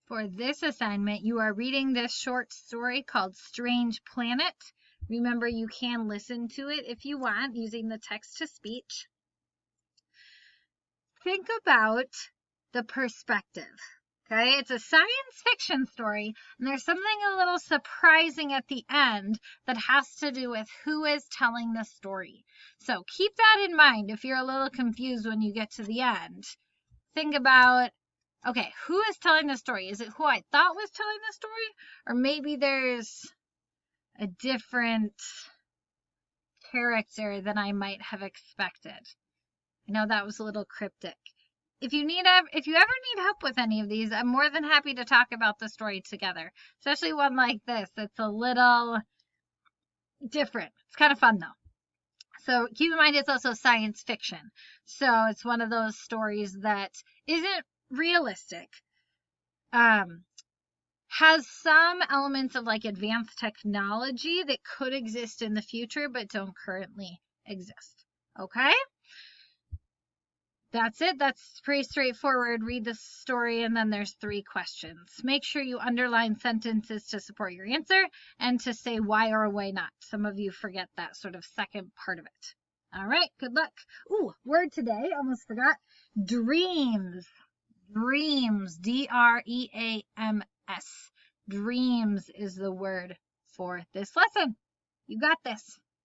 For this assignment, you are reading this short story called Strange Planet. Remember, you can listen to it if you want using the text-to-speech. Think about the perspective. Okay, it's a science fiction story, and there's something a little surprising at the end that has to do with who is telling the story. So keep that in mind if you're a little confused when you get to the end. Think about, okay, who is telling the story? Is it who I thought was telling the story? Or maybe there's a different character than I might have expected. I know that was a little cryptic. If you ever need help with any of these, I'm more than happy to talk about the story together, especially one like this that's a little different. It's kind of fun though. So keep in mind it's also science fiction. So it's one of those stories that isn't realistic. Has some elements of like advanced technology that could exist in the future but don't currently exist. Okay? That's it. That's pretty straightforward. Read the story and then there's 3 questions. Make sure you underline sentences to support your answer and to say why or why not. Some of you forget that sort of second part of it. All right, good luck. Ooh, word today, almost forgot. Dreams. Dreams. D-R-E-A-M-S. Dreams is the word for this lesson. You got this.